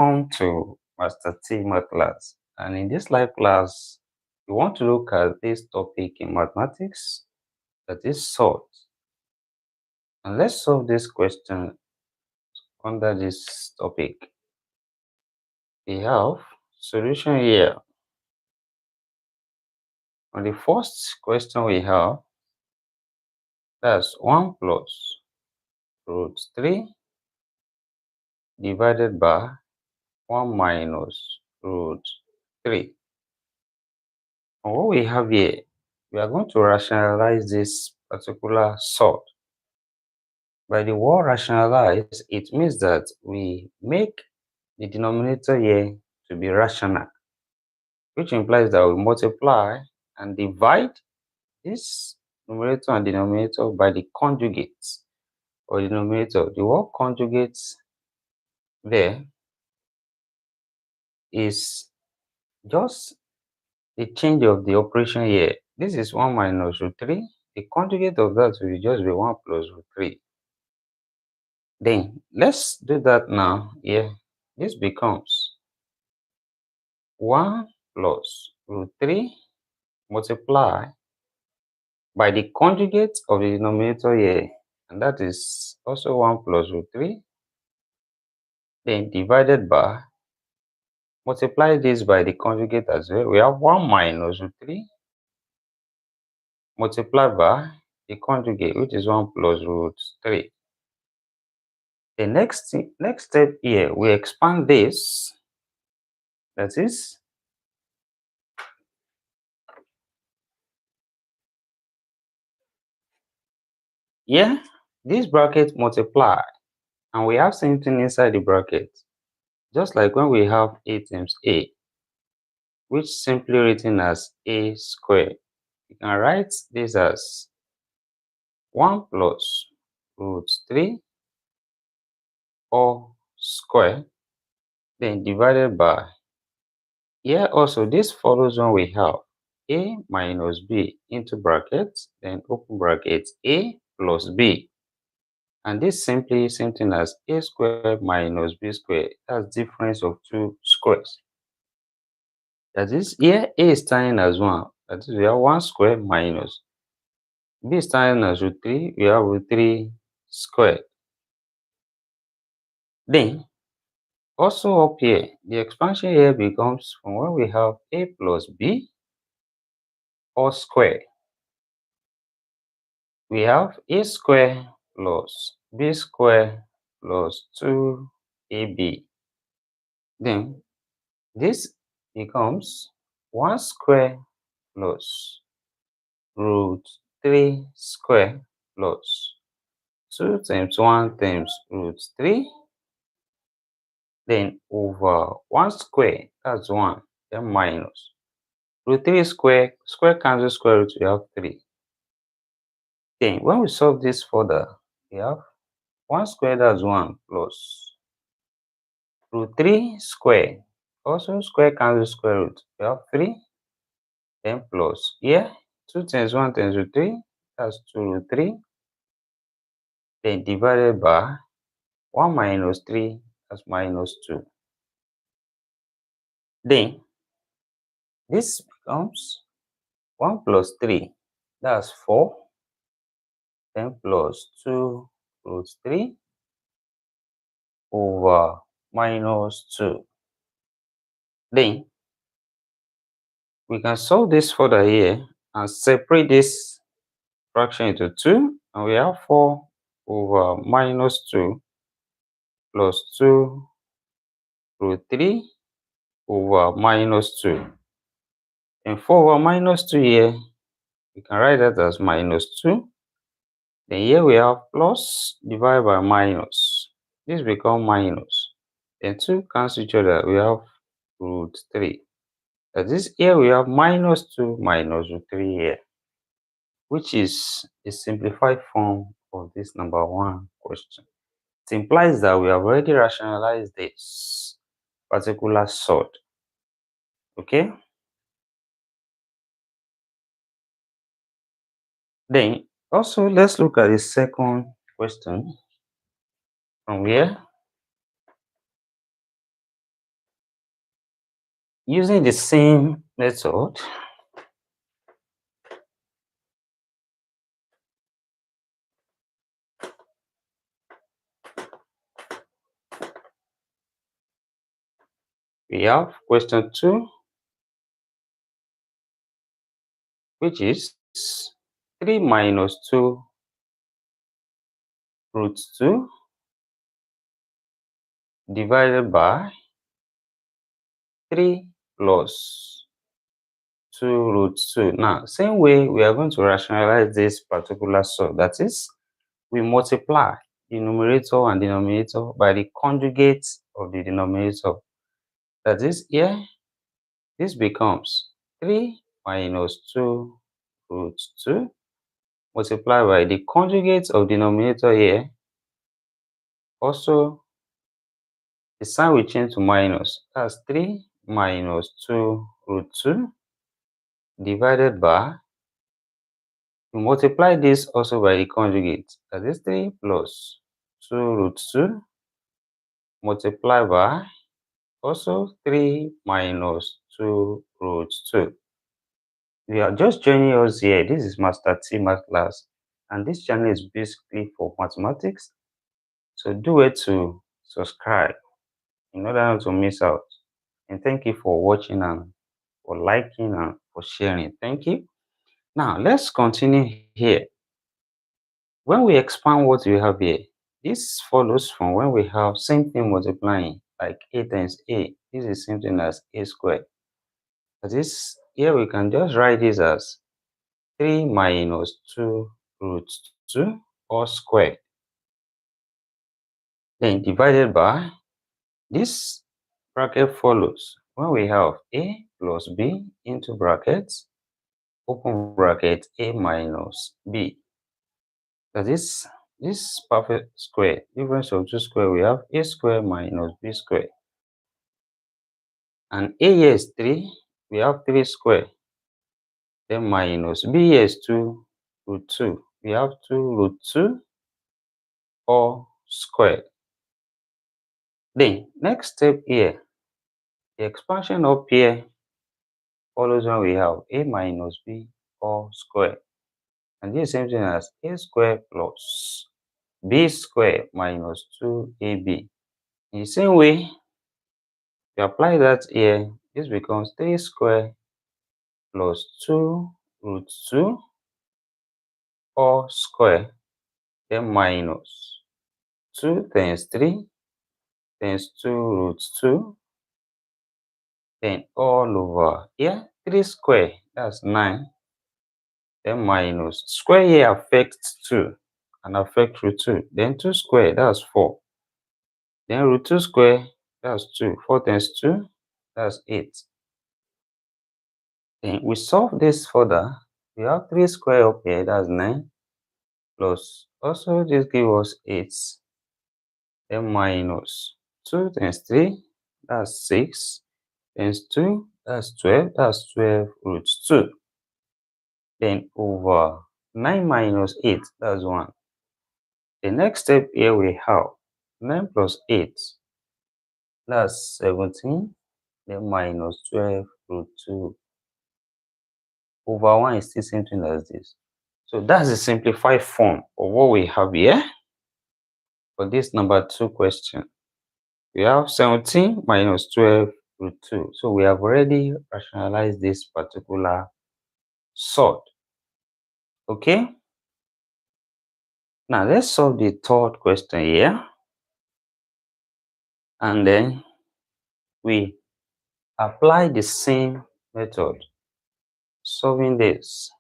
Welcome to Master T Math class, and in this live class we want to look at this topic in mathematics, that is surds. And let's solve this question under this topic. We have solution here. On the first question we have, that's 1 plus root 3 divided by 1 minus root 3. And what we have here, we are going to rationalize this particular surd. By the word rationalize, it means that we make the denominator here to be rational, which implies that we multiply and divide this numerator and denominator by the conjugates or denominator. The word conjugates there is just the change of the operation here. This is 1 minus root 3. The conjugate of that will just be 1 plus root 3. Then let's do that now. Here, this becomes 1 plus root 3 multiply by the conjugate of the denominator here, and that is also 1 plus root 3, then divided by, multiply this by the conjugate as well. We have 1 minus root 3 multiplied by the conjugate, which is 1 plus root 3. The next step here, we expand this, that is here, this bracket multiply, and we have something inside the bracket, just like when we have a times a, which simply written as a squared. You can write this as 1 plus root 3 all square, then divided by, here also this follows when we have a minus b into brackets, then open brackets a plus b. And this simply same thing as a squared minus b squared. That's difference of two squares. That is, here a is standing as 1. That is, we have 1 squared minus b is standing as root 3. We have root 3 squared. Then also up here, the expansion here becomes from where we have a plus b all square. We have a square plus b square plus 2ab. Then this becomes 1 square plus root 3 square plus 2 times 1 times root 3, then over 1 square, that's 1, then minus root 3 square, square cancel square root, we have 3. Then when we solve this further, we have 1 square, that's 1, plus root 3 square, also square cancel square root, we have 3, then plus here 2 times 1 times root 3, that's 2 root 3, then divided by 1 minus 3, that's minus 2. Then this becomes 1 plus 3, that's 4, then plus 2 root 3 over minus 2. Then we can solve this further here and separate this fraction into 2, and we have 4 over minus 2 plus 2 root 3 over minus 2. And 4 over minus 2 here, we can write that as minus 2. Then here we have plus divided by minus. This becomes minus. Then 2 cancel each other. We have root 3. That is, here we have minus 2 minus root 3 here, which is a simplified form of this number 1 question. It implies that we have already rationalized this particular surd. Okay? Then also let's look at the second question from here. Using the same method, we have question 2, which is 3 minus 2 root 2 divided by 3 plus 2 root 2. Now, same way we are going to rationalize this particular sum. That is, we multiply the numerator and denominator by the conjugate of the denominator. That is, here, this becomes 3 minus 2 root 2 multiplied by the conjugate of denominator here. Also, the sign will change to minus. That's 3 minus 2 root 2 divided by, we multiply this also by the conjugate. That is 3 plus 2 root 2 multiplied by also 3 minus 2 root 2. We are just joining us here. This is Master T Math Class, and this channel is basically for mathematics. So do it to subscribe in order not to miss out. And thank you for watching and for liking and for sharing. Thank you. Now let's continue here. When we expand what we have here, this follows from when we have same thing multiplying, like a times a. This is same thing as a squared. That is, here we can just write this as 3 minus 2 root 2 all squared. Then divided by, this bracket follows when we have a plus b into brackets, open bracket, a minus b. That is, this perfect square, difference of two square, we have a square minus b square. And a here is 3, we have 3 square. Then minus b here is 2 root 2, we have 2 root 2 all squared. Then next step here, the expansion up here follows when we have a minus b all squared. And this is same thing as a squared plus b squared minus 2ab. In the same way, you apply that here, this becomes 3 squared plus 2 root 2 all squared, then minus 2 times 3 times 2 root 2, then all over here, 3 squared, that's 9, then minus square here affects 2 and affect root 2, then 2 squared, that's 4, then root 2 squared, that's 2, 4 times 2, that's 8. Then we solve this further, we have 3 squared up here, that's 9, plus also this gives us 8, then minus 2 times 3, that's 6, times 2, that's 12, that's 12 root 2. Then over 9 minus 8, that's 1. The next step here we have 9 plus 8, that's 17, then minus 12 root 2. Over 1 is still same thing as this. So that's the simplified form of what we have here for this number 2 question. We have 17 minus 12 root 2. So we have already rationalized this particular sort. Okay? Now let's solve the third question here. And then we apply the same method solving this.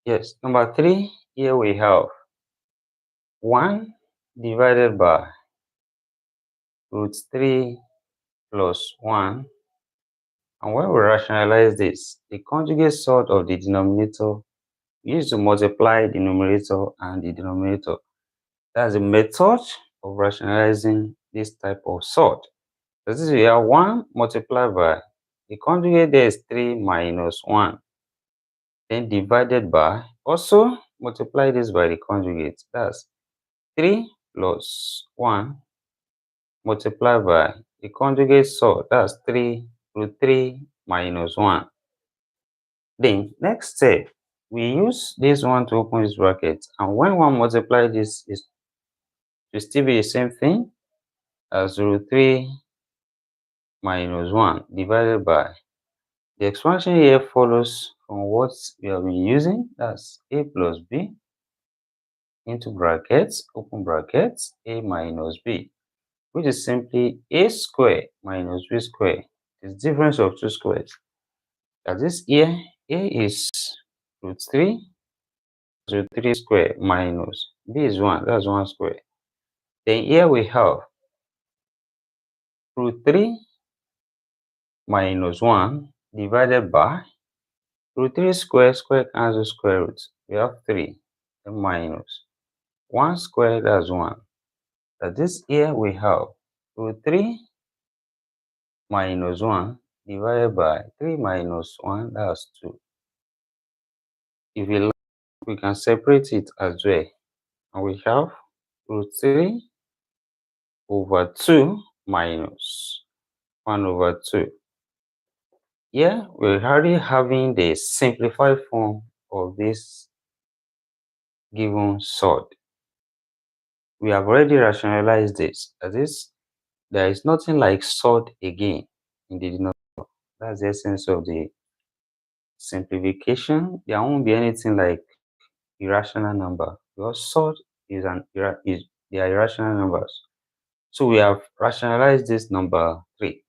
Yes, number 3, here we have 1 divided by root 3 plus 1. And when we rationalize this, the conjugate sort of the denominator used to multiply the numerator and the denominator. That's the method of rationalizing this type of sort. This is we have 1 multiplied by the conjugate there is 3 minus 1. Then divided by, also multiply this by the conjugate. That's 3 plus 1 multiplied by the conjugate sort. That's 3 root 3 minus 1. Then next step, we use this one to open this bracket. And when one multiply this, is to still be the same thing as root 3 minus 1 divided by. The expansion here follows from what we have been using. That's a plus b into brackets, open brackets, a minus b, which is simply a square minus b square. It's difference of two squares. That is here, a is root 3, root 3 square minus b is 1, that's 1 square. Then here we have root 3 minus 1 divided by root 3 square, square cancel square root. We have 3, then minus 1 square, that's 1. That is here we have root 3 minus 1 divided by 3 minus 1, that's 2. If you like, we can separate it as well. And we have root 3 over 2 minus 1 over 2. Here, we're already having the simplified form of this given sort. We have already rationalized this. That is, there is nothing like sort again in the denominator. That's the essence of the simplification. There won't be anything like irrational number, because sort is they are irrational numbers. So we have rationalized this number 3.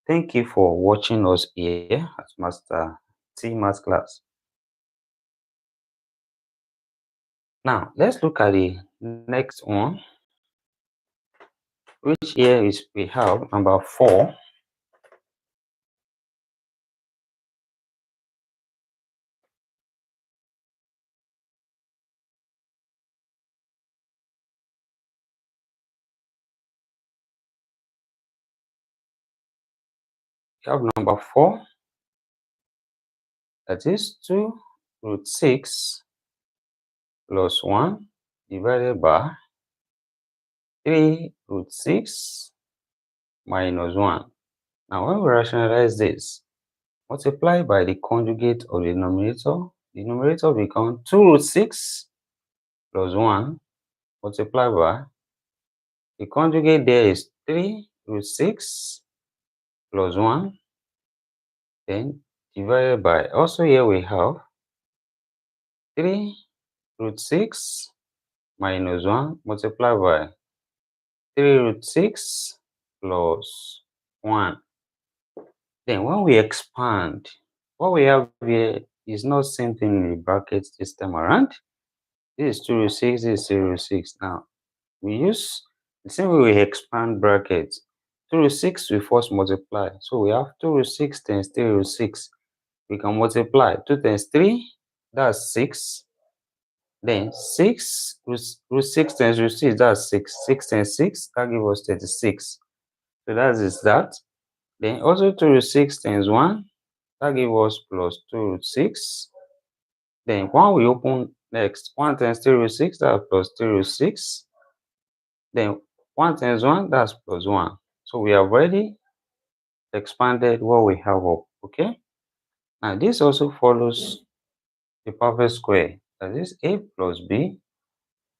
Thank you for watching us here at Master T Math class. Now let's look at the next one, which here is we have number 4. We have number 4, that is 2 root 6 plus 1 divided by 3 root 6 minus 1. Now when we rationalize this, multiply by the conjugate of the numerator becomes 2 root 6 plus 1 multiplied by the conjugate there is 3 root 6 plus 1, then divided by, also here we have 3 root 6 minus 1 multiplied by 3 root 6 plus 1. Then when we expand, what we have here is not same thing in the brackets this time around. This is 2 root 6, this is 3 root 6. Now, we use the same way we expand brackets. 2 root 6 we first multiply. So we have 2 root 6 times 3 root 6. We can multiply 2 times 3, that's 6. Then 6 root 6 times root 6, that's 6. 6 times 6, that gives us 36. So that is that. Then also 2 root 6 times 1, that gives us plus 2 root 6. Then 1 we open next. 1 times 3 root 6, that's plus 3 root 6. Then 1 times 1, that's plus 1. So we have already expanded what we have up. Okay. Now this also follows the perfect square. That is a plus b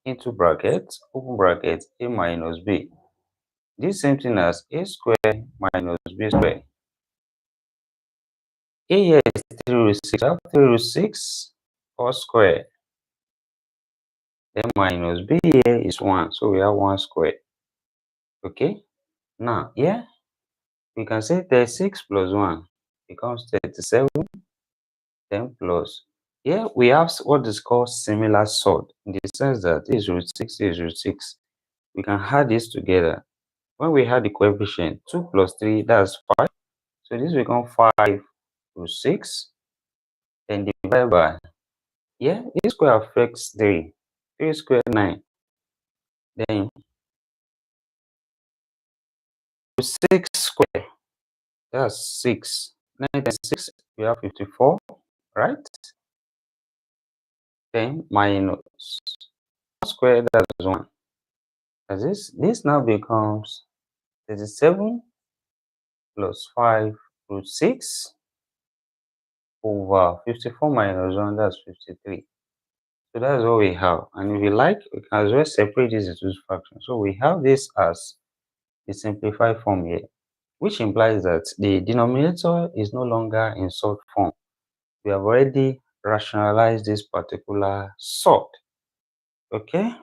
into brackets, open bracket, a minus b. This same thing as a square minus b square. A here is 3 root 6. I have 3 root 6 all square. Then minus b here is 1. So we have 1 square. Okay. Now here we can say 36 plus 1 becomes 37. Then plus. Here we have what is called similar sort, in the sense that this is root 6, this is root 6. We can add this together. When we add the coefficient, 2 plus 3, that's 5. So this becomes 5 root 6. Then divide by, yeah, this square affects 3. 3 square 9. Then 6 square, that's 6. 9 times 6, we have 54, right? Then minus 1 square, that's 1. As this now becomes 37 plus 5 root 6 over 54 minus 1, that's 53. So that's what we have. And if you like, we can as well separate this into two fractions. So we have this as the simplified form here, which implies that the denominator is no longer in surd form. We have already rationalized this particular surd. Okay?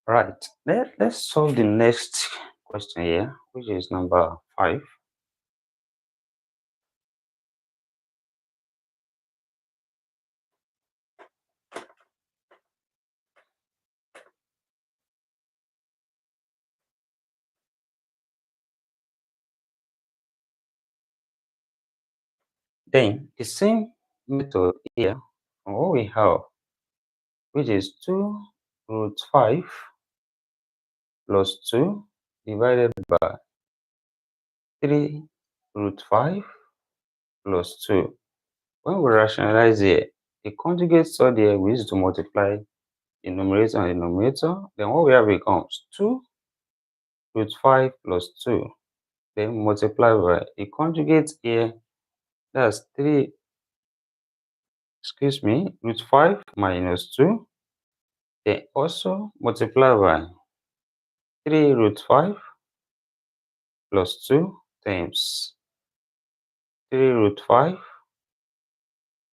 Right. Let's solve the next question here, which is number 5. Then the same method here, what we have, which is 2 root 5 plus 2 divided by 3 root 5 plus 2. When we rationalize here, the conjugate surd here, we use to multiply the numerator and denominator. Then what we have becomes 2 root 5 plus 2. Then multiply by the conjugate here, that's 3, root 5 minus 2. Then also multiply by 3 root 5 plus 2 times 3 root 5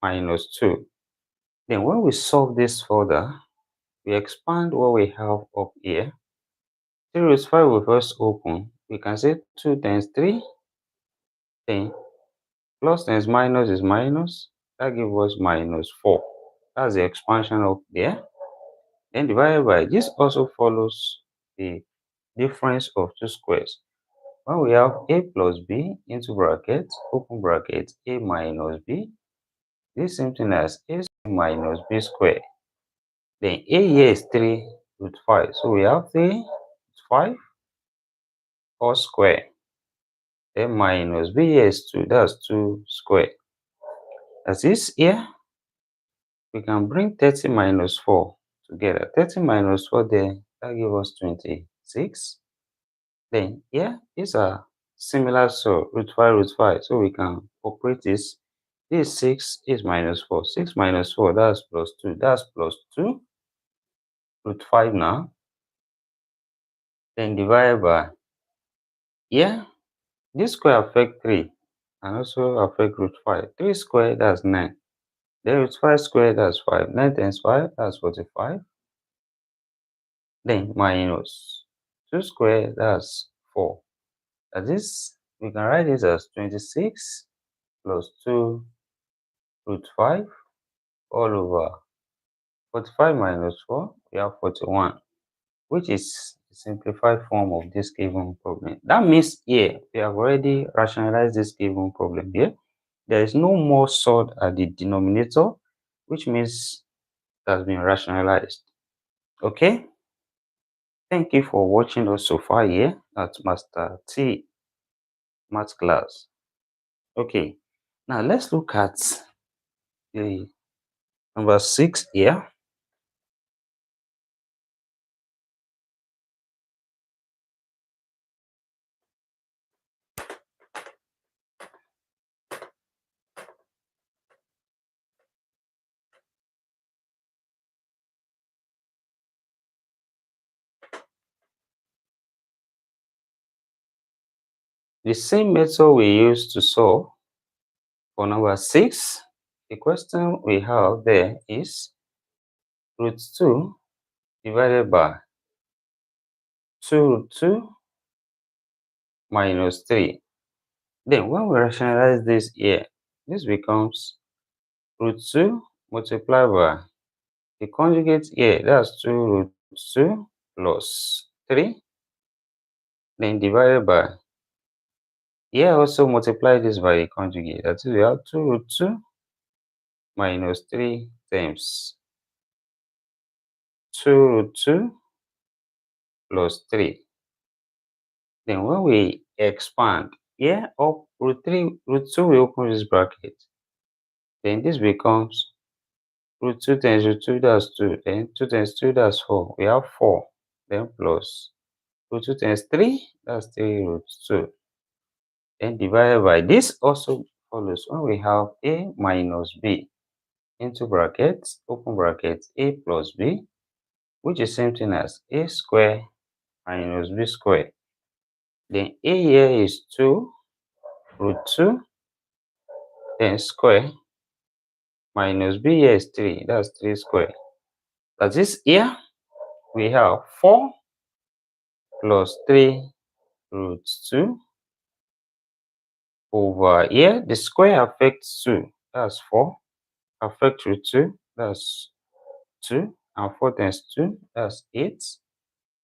minus 2. Then when we solve this further, we expand what we have up here. 3 root 5 will first open. We can say 2 times 3, then plus times minus is minus. That gives us minus 4. That's the expansion up there. Then divided by, this also follows the difference of two squares. When we have a plus b into bracket, open bracket, a minus b, this same thing as a minus b squared. Then a here is 3 root 5. So we have 3 root 5 all square. Then minus b here is 2. That's 2 square. As this here, we can bring 30 minus 4 together. 30 minus 4 there, that gives us 26. Then here, these are similar, so root 5, root 5. So we can operate this. This 6 is minus 4. 6 minus 4, that's plus 2. That's plus 2 root 5 now. Then divided by, here, this square affect 3 and also affect root 5. 3 square, that's 9. Then root 5 square, that's 5. 9 times 5, that's 45. Then minus 2 square, that's 4. As this, we can write this as 26 plus 2 root 5 all over 45 minus 4, we have 41, which is the simplified form of this given problem. That means here, we have already rationalized this given problem here. There is no more surd at the denominator, which means it has been rationalized. Okay? Thank you for watching us so far here at Master T Math class. Okay, now let's look at the number 6 here. The same method we used to solve for number 6, the question we have there is root 2 divided by 2 root 2 minus 3. Then when we rationalize this here, this becomes root 2 multiplied by the conjugate here, that's 2 root 2 plus 3. Then divided by, here also multiply this by the conjugate. That is, we have 2 root 2 minus 3 times 2 root 2 plus 3. Then when we expand here up root 3, root 2 we open this bracket. Then this becomes root 2 times root 2, that's 2. Then 2 times 2, that's 4. We have 4. Then plus root 2 times 3, that's 3 root 2. Then divided by this also follows when we have a minus b into brackets, open brackets, a plus b, which is same thing as a square minus b square. Then a here is 2 root 2, then square, minus b here is 3, that's 3 square. That is here we have 4 plus 3 root 2 over here. The square affects 2, that's 4, affect root 2, that's 2, and 4 times 2, that's 8.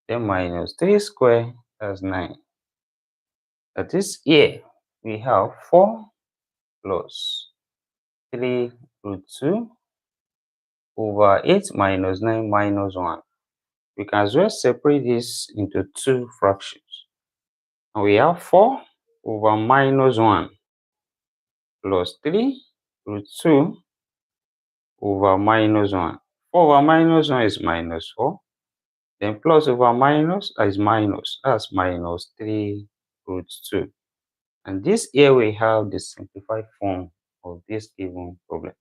Then minus 3 square, that's 9. That is here we have 4 plus 3 root 2 over 8 minus 9 minus 1. We can as well separate this into two fractions. And we have 4 over minus 1 plus 3 root 2 over minus 1. 4 over minus 1 is minus 4. Then plus over minus is minus. That's minus 3 root 2. And this here we have the simplified form of this given problem.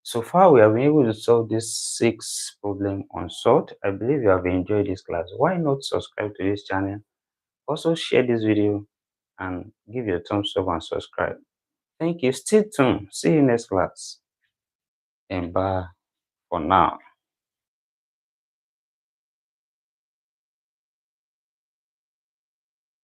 So far, we have been able to solve this 6 problem unsolved. I believe you have enjoyed this class. Why not subscribe to this channel? Also share this video and give your thumbs up and subscribe. Thank you. Stay tuned. See you next class. And bye for now.